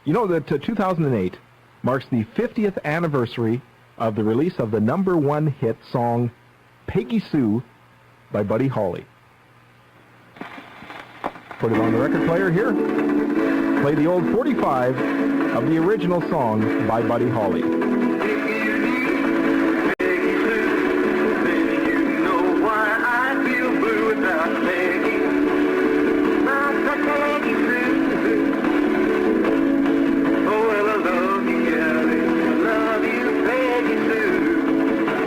You know that 2008 marks the 50th anniversary of the release of the #1 hit song, Peggy Sue, by Buddy Holly. Put it on the record player here. Play the old 45 of the original song by Buddy Holly.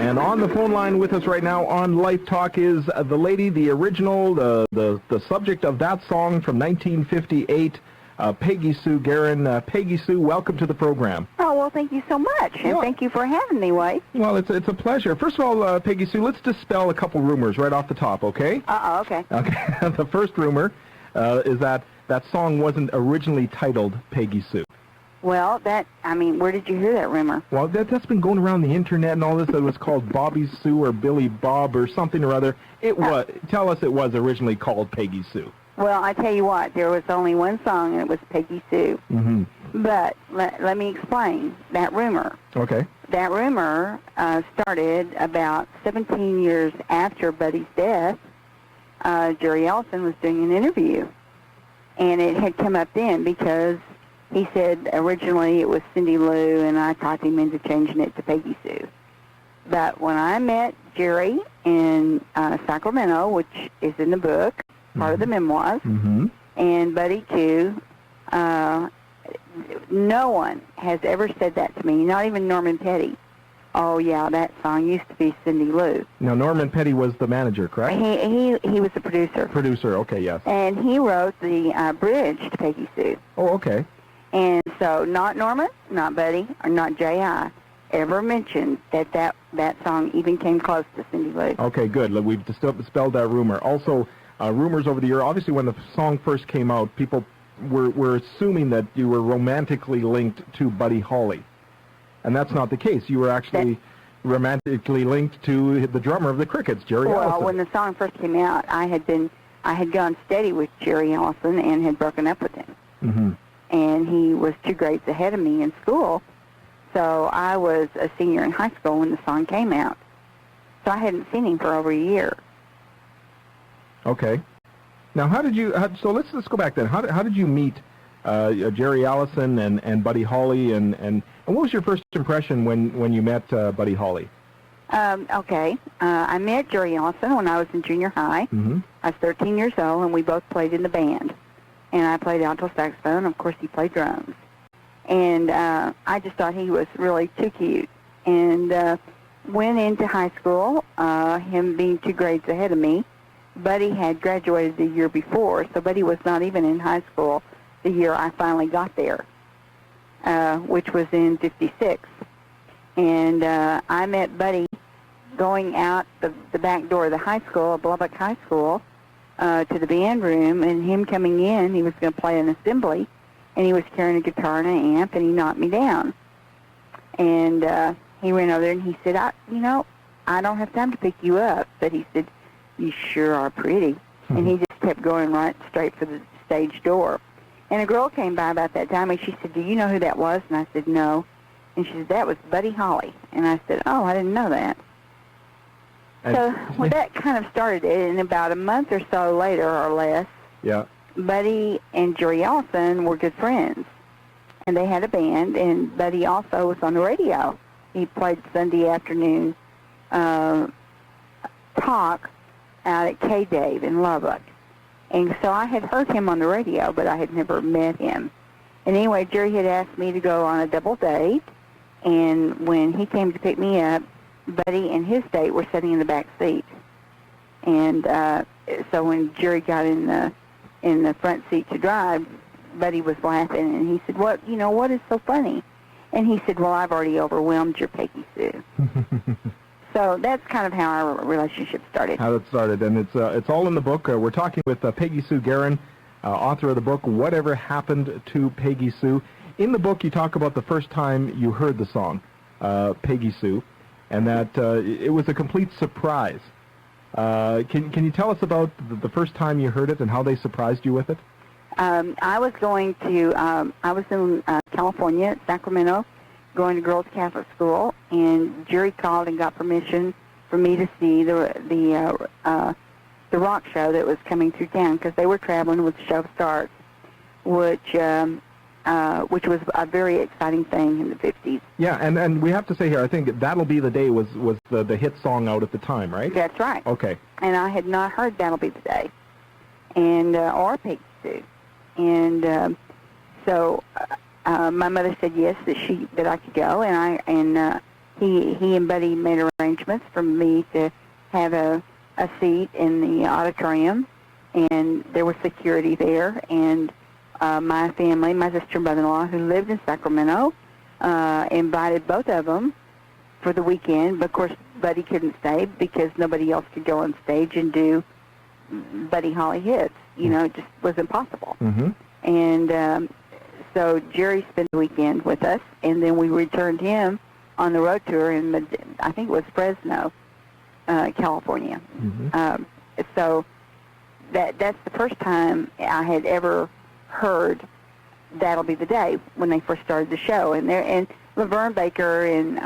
And on the phone line with us right now on Life Talk is the lady, the original, the subject of that song from 1958, Peggy Sue Guerin. Peggy Sue, welcome to the program. Oh, well, thank you so much, and thank you for having me, Wade. Well, it's a pleasure. First of all, Peggy Sue, let's dispel a couple rumors right off the top, okay? Okay. Okay. The first rumor is that song wasn't originally titled Peggy Sue. Well, where did you hear that rumor? Well, that's been going around the internet and all this. That it was called Bobby Sue or Billy Bob or something or other. Tell us it was originally called Peggy Sue. Well, I tell you what, there was only one song, and it was Peggy Sue. Mm-hmm. But let me explain that rumor. Okay. That rumor started about 17 years after Buddy's death. Jerry Ellison was doing an interview, and it had come up then because he said originally it was Cindy Lou, and I talked him into changing it to Peggy Sue. But when I met Jerry in Sacramento, which is in the book, part of the memoirs, and Buddy too, no one has ever said that to me, not even Norman Petty. Oh, yeah, that song used to be Cindy Lou. Now, Norman Petty was the manager, correct? He was the producer. Producer, okay, yes. And he wrote the bridge to Peggy Sue. Oh, okay. And so not Norman, not Buddy, or not Cjca ever mentioned that song even came close to Cindy Lou. Okay, good. We've dispelled that rumor. Also, rumors over the year, obviously when the song first came out, people were assuming that you were romantically linked to Buddy Holly. And that's not the case. You were actually romantically linked to the drummer of the Crickets, Jerry Ellison. Well, when the song first came out, I had gone steady with Jerry Ellison and had broken up with him. Mm-hmm. And he was 2 grades ahead of me in school. So I was a senior in high school when the song came out. So I hadn't seen him for over a year. Okay. Now, so let's go back then. How did you meet Jerry Ellison and Buddy Holly, and what was your first impression when you met Buddy Holly? Okay. I met Jerry Ellison when I was in junior high. Mm-hmm. I was 13 years old, and we both played in the band. And I played alto saxophone. Of course, he played drums. And I just thought he was really too cute. And went into high school, him being 2 grades ahead of me. Buddy had graduated the year before, so Buddy was not even in high school the year I finally got there, which was in '56. And I met Buddy going out the back door of the high school, Lubbock High School, to the band room, and him coming in, he was going to play an assembly, and he was carrying a guitar and an amp, and he knocked me down. And he ran over there, and he said, I don't have time to pick you up. But he said, you sure are pretty. Mm-hmm. And he just kept going right straight for the stage door. And a girl came by about that time, and she said, do you know who that was? And I said, no. And she said, that was Buddy Holly. And I said, oh, I didn't know that. So that kind of started it, and about a month or so later, or less, Buddy and Jerry Ellison were good friends. And they had a band, and Buddy also was on the radio. He played Sunday afternoon talk out at K-Dave in Lubbock. And so I had heard him on the radio, but I had never met him. And anyway, Jerry had asked me to go on a double date, and when he came to pick me up, Buddy and his date were sitting in the back seat. And so when Jerry got in the front seat to drive, Buddy was laughing, and he said, what is so funny? And he said, well, I've already overwhelmed your Peggy Sue. So that's kind of how our relationship started. How it started, and it's all in the book. We're talking with Peggy Sue Guerin, author of the book, Whatever Happened to Peggy Sue. In the book, you talk about the first time you heard the song, Peggy Sue, and that it was a complete surprise. Can you tell us about the first time you heard it and how they surprised you with it? I was going to, I was in California, Sacramento, going to girls' Catholic school, and Jerry called and got permission for me to see the rock show that was coming through town, because they were traveling with the Show of Stars, which was a very exciting thing in the 50s. Yeah, and we have to say here, I think That'll Be the Day was the hit song out at the time, right? That's right. Okay. And I had not heard That'll Be the Day, and or Peggy Sue. And so my mother said yes, that I could go, and he and Buddy made arrangements for me to have a seat in the auditorium, and there was security there, and my family, my sister and brother-in-law who lived in Sacramento, invited both of them for the weekend. But of course, Buddy couldn't stay because nobody else could go on stage and do Buddy Holly hits. You know, it just was impossible. Mm-hmm. And so Jerry spent the weekend with us, and then we returned him on the road tour in, I think it was Fresno, California. Mm-hmm. So that's the first time I had ever heard That'll Be the Day when they first started the show. And Laverne Baker and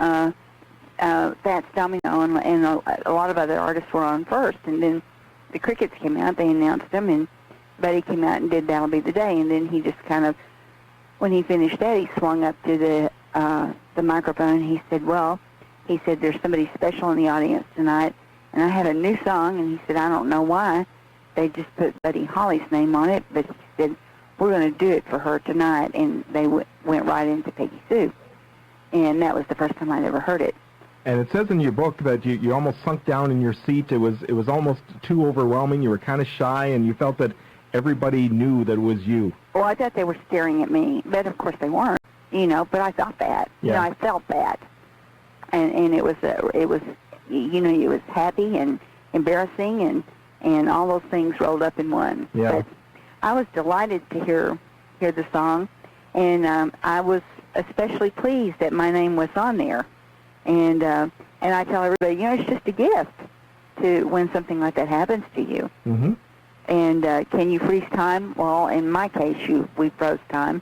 Fats Domino and a lot of other artists were on first, and then the Crickets came out, they announced them, and Buddy came out and did That'll Be the Day, and then he just kind of, when he finished that, he swung up to the microphone, and he said, there's somebody special in the audience tonight, and I have a new song, and he said, I don't know why they just put Buddy Holly's name on it, but he said, we're going to do it for her tonight, and they went right into Peggy Sue, and that was the first time I'd ever heard it. And it says in your book that you almost sunk down in your seat. It was almost too overwhelming. You were kind of shy, and you felt that everybody knew that it was you. Well, I thought they were staring at me, but of course they weren't. But I thought that. Yeah. I felt that, and it was it was happy and embarrassing and all those things rolled up in one. Yeah. But I was delighted to hear the song, and I was especially pleased that my name was on there. And I tell everybody, it's just a gift to when something like that happens to you. Mm-hmm. And can you freeze time? Well, in my case, we froze time,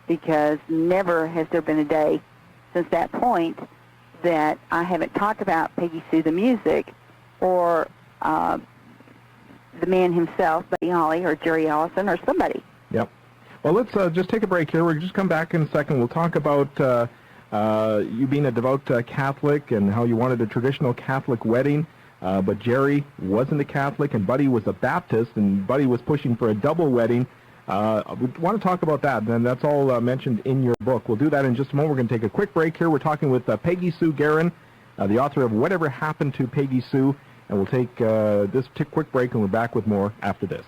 because never has there been a day since that point that I haven't talked about Peggy Sue the music, or the man himself, Buddy Holly, or Jerry Allison, or somebody. Yep. Well, let's just take a break here. We'll just come back in a second. We'll talk about you being a devout Catholic and how you wanted a traditional Catholic wedding, but Jerry wasn't a Catholic and Buddy was a Baptist, and Buddy was pushing for a double wedding. We want to talk about that, and that's all mentioned in your book. We'll do that in just a moment. We're going to take a quick break here. We're talking with Peggy Sue Gerron, the author of Whatever Happened to Peggy Sue, and we'll take this quick break, and we're back with more after this.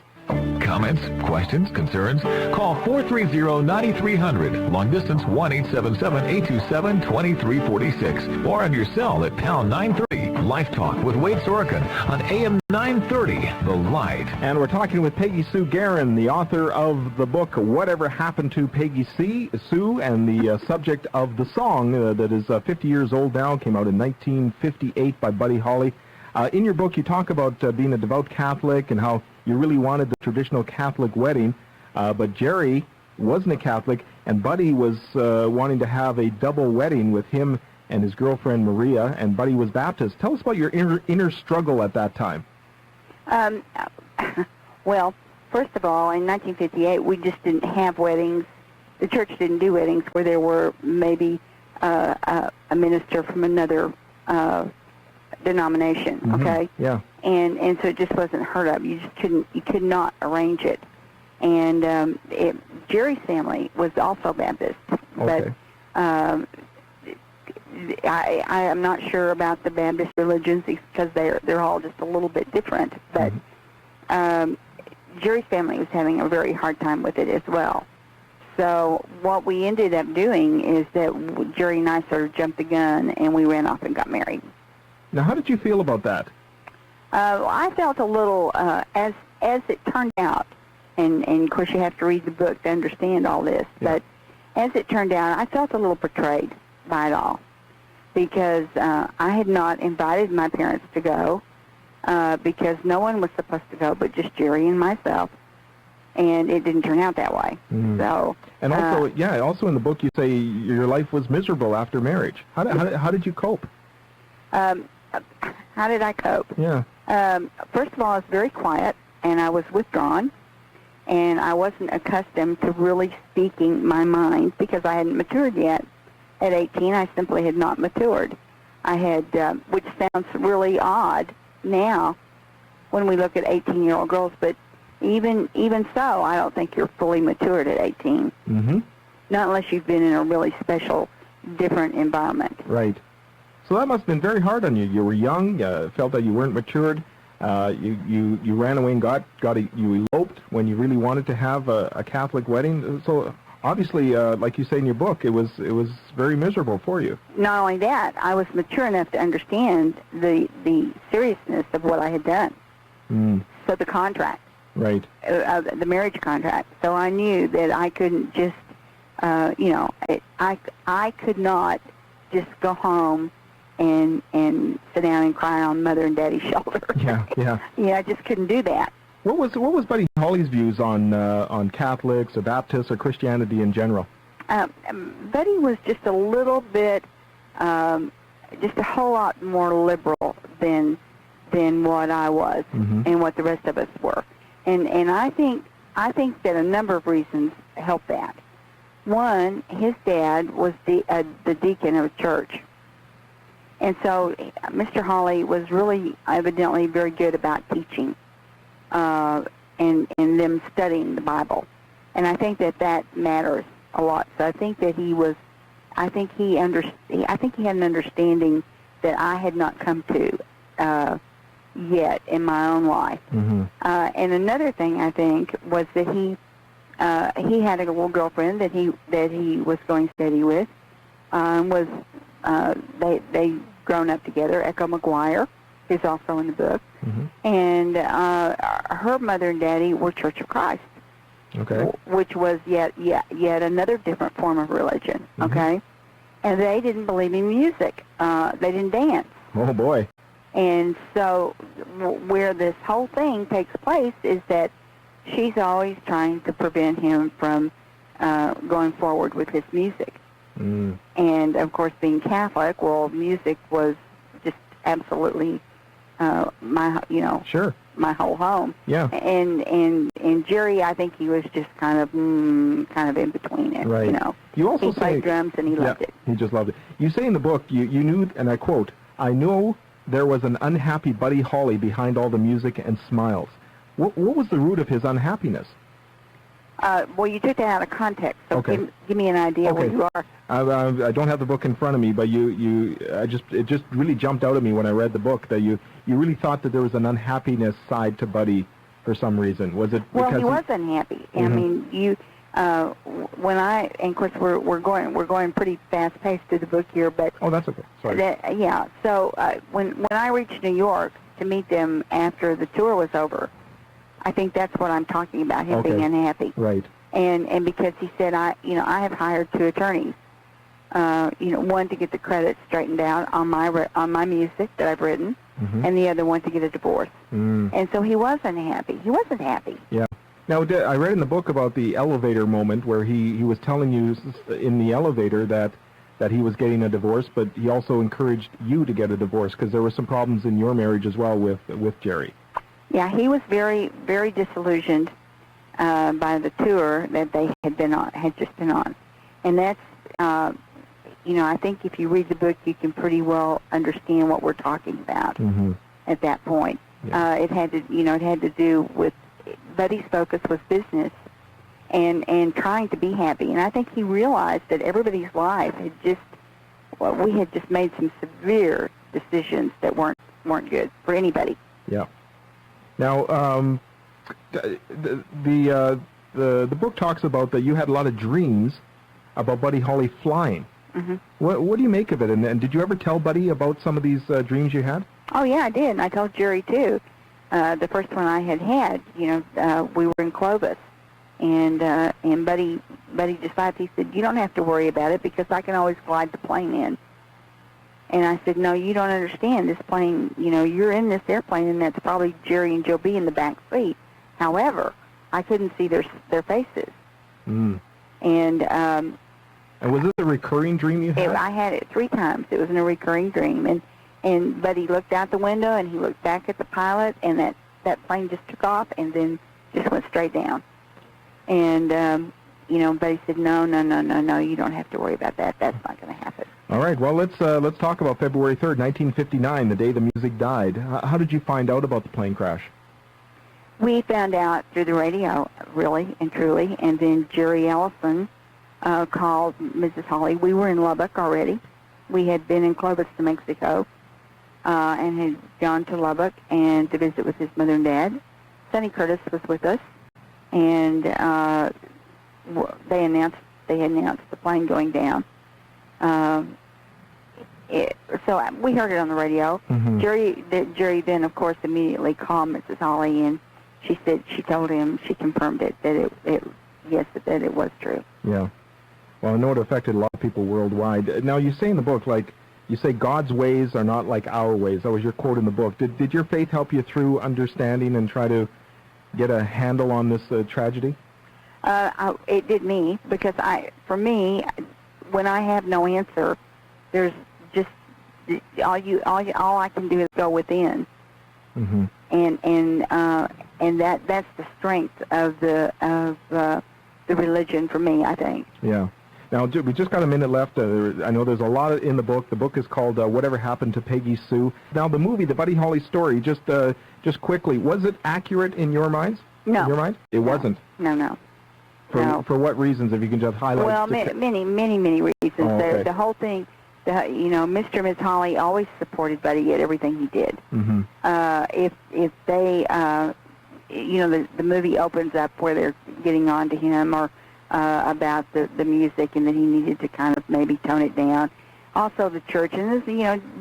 Comments, questions, concerns? Call 430-9300. Long distance 1-877-827-2346. Or on your cell at pound 930. Life Talk with Wade Sorochan on AM 930, The Light. And we're talking with Peggy Sue Gerron, the author of the book Whatever Happened to Peggy Sue, and the subject of the song that is 50 years old now, came out in 1958 by Buddy Holly. In your book, you talk about being a devout Catholic and how you really wanted the traditional Catholic wedding, but Jerry wasn't a Catholic, and Buddy was wanting to have a double wedding with him and his girlfriend Maria, and Buddy was Baptist. Tell us about your inner struggle at that time. Well, first of all, in 1958, we just didn't have weddings. The church didn't do weddings where there were maybe a minister from another denomination, okay? Mm-hmm. Yeah. And so it just wasn't heard of. You could not arrange it. And Jerry's family was also Baptist, Okay. but I am not sure about the Baptist religions because they're all just a little bit different. But Jerry's family was having a very hard time with it as well. So what we ended up doing is that Jerry and I sort of jumped the gun, and we ran off and got married. Now, how did you feel about that? I felt a little, as it turned out, and of course you have to read the book to understand all this, Yeah. but as it turned out, I felt a little betrayed by it all, because I had not invited my parents to go, because no one was supposed to go but just Jerry and myself. and it didn't turn out that way. So. And also, also in the book you say your life was miserable after marriage. How did you cope? How did I cope? Yeah. First of all, I was very quiet, and I was withdrawn, and I wasn't accustomed to really speaking my mind because I hadn't matured yet. At 18, I simply had not matured. I had, which sounds really odd now when we look at 18-year-old girls, but even so, I don't think you're fully matured at 18. Mm-hmm. Not unless you've been in a really special, different environment. Right. So that must have been very hard on you. You were young, felt that you weren't matured. You ran away and you eloped when you really wanted to have a Catholic wedding. So obviously, like you say in your book, it was very miserable for you. Not only that, I was mature enough to understand the seriousness of what I had done. So the contract. Right. The marriage contract. So I knew that I couldn't just, I could not just go home and sit down and cry on Mother and Daddy's shoulder. Yeah. I just couldn't do that. What was Buddy Holly's views on Catholics or Baptists or Christianity in general? Buddy was just a little bit, just a whole lot more liberal than what I was and what the rest of us were. And I think that a number of reasons helped that. One, his dad was the deacon of a church. And so Mr. Holly was really evidently very good about teaching and them studying the Bible. And I think that matters a lot. So I think that I think he had an understanding that I had not come to yet in my own life. And another thing I think was that he had a little girlfriend that he was going steady with. They grown up together. Echo McGuire, who's also in the book, and her mother and daddy were Church of Christ. Okay. Which was yet another different form of religion. Okay, and they didn't believe in music. They didn't dance. Oh boy. And so where this whole thing takes place is that she's always trying to prevent him from going forward with his music. And, of course, being Catholic, well, music was just absolutely my whole home. Yeah. And Jerry, I think he was just kind of in between it. Right. You also he played drums and he loved it. He just loved it. You say in the book, you knew, and I quote, "I know there was an unhappy Buddy Holly behind all the music and smiles." What was the root of his unhappiness? Well, you took that out of context, so okay. give me an idea where you are. I don't have the book in front of me, but it just really jumped out at me when I read the book that you really thought that there was an unhappiness side to Buddy for some reason. Was it because he was unhappy? I mean, and of course we're going pretty fast paced through the book here, but that's okay. Sorry. So when I reached New York to meet them after the tour was over, I think that's what I'm talking about, him being unhappy. Right. And because he said, I have hired 2 attorneys, one to get the credits straightened out on my music that I've written, and the other one to get a divorce. And so he was unhappy. He wasn't happy. Yeah. Now, I read in the book about the elevator moment where he was telling you in the elevator that he was getting a divorce, but he also encouraged you to get a divorce because there were some problems in your marriage as well with Jerry. Yeah, he was very, very disillusioned by the tour that they had just been on, and that's, I think if you read the book, you can pretty well understand what we're talking about at that point. Yeah. It had to do with Buddy's focus was business and trying to be happy, and I think he realized that everybody's life we had just made some severe decisions that weren't good for anybody. Yeah. Now, the book talks about that you had a lot of dreams about Buddy Holly flying. What do you make of it? And did you ever tell Buddy about some of these dreams you had? Oh yeah, I did. And I told Jerry too. The first one I had, we were in Clovis, and Buddy just laughed. He said, "You don't have to worry about it because I can always glide the plane in." And I said, "No, you don't understand. This plane, you're in this airplane, and that's probably Jerry and Joe B in the back seat. However, I couldn't see their faces. Mm. And was it a recurring dream you had? I had it 3 times. It was in a recurring dream. But he looked out the window, and he looked back at the pilot, and that plane just took off and then just went straight down. And, Buddy said, no, you don't have to worry about that. That's not going to happen. All right, well, let's talk about February 3rd, 1959, the day the music died. How did you find out about the plane crash? We found out through the radio, really and truly, and then Jerry Ellison called Mrs. Hawley. We were in Lubbock already. We had been in Clovis, New Mexico, and had gone to Lubbock and to visit with his mother and dad. Sonny Curtis was with us, and they announced the plane going down. So we heard it on the radio. Mm-hmm. Jerry then, of course, immediately called Mrs. Hawley, and she told him, she confirmed it, that it was true. Yeah. Well, I know it affected a lot of people worldwide. Now, you say in the book, you say God's ways are not like our ways. That was your quote in the book. Did your faith help you through understanding and try to get a handle on this tragedy? It did me, because for me, when I have no answer, there's just all I can do is go within, mm-hmm. and that's the strength of the religion for me, I think. Yeah. Now, we just got a minute left. I know there's a lot in the book. The book is called Whatever Happened to Peggy Sue. Now, the movie, the Buddy Holly story, just quickly, was it accurate in your minds? No. In your mind? It wasn't? No. For what reasons, if you can just highlight? Well, many reasons. Oh, okay. The whole thing, Mr. and Ms. Holly always supported Buddy at everything he did. Mm-hmm. If they, the movie opens up where they're getting on to him or about the music, and that he needed to kind of maybe tone it down. Also, the church, and this,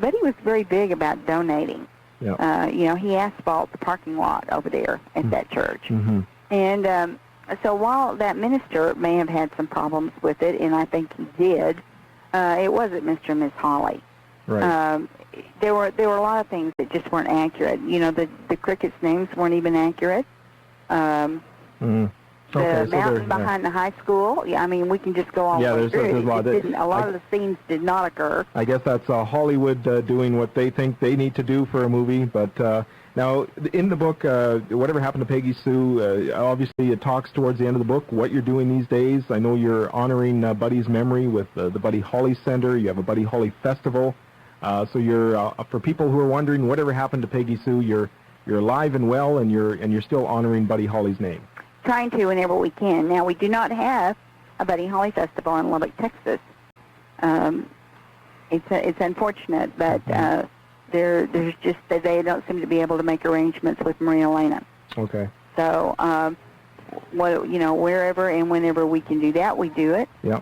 Buddy was very big about donating. Yeah. He asphalted the parking lot over there at that church. Mm-hmm. And so while that minister may have had some problems with it, and I think he did, it wasn't Mr. and Ms. Hawley. Right. There were a lot of things that just weren't accurate. The crickets' names weren't even accurate. Mm-hmm. The mountain behind the high school. Yeah, I mean, we can just go all the way through. There's a lot. A lot of the scenes did not occur. I guess that's Hollywood doing what they think they need to do for a movie. But now, in the book, Whatever Happened to Peggy Sue, obviously it talks towards the end of the book what you're doing these days. I know you're honoring Buddy's memory with the Buddy Holly Center. You have a Buddy Holly Festival. So you're for people who are wondering whatever happened to Peggy Sue, you're alive and well, and you're still honoring Buddy Holly's name. Trying to whenever we can. Now, we do not have a Buddy Holly Festival in Lubbock, Texas. It's unfortunate, but there's just that they don't seem to be able to make arrangements with Maria Elena. Okay. So, wherever and whenever we can do that, we do it. Yeah.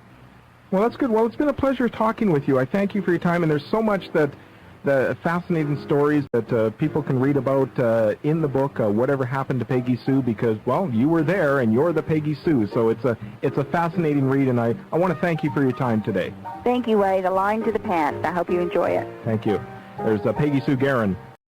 Well, that's good. Well, it's been a pleasure talking with you. I thank you for your time, and there's so much the fascinating stories that people can read about in the book, Whatever Happened to Peggy Sue, because, well, you were there, and you're the Peggy Sue, so it's a fascinating read, and I want to thank you for your time today. Thank you, Wade. A line to the past. I hope you enjoy it. Thank you. There's Peggy Sue Guerin.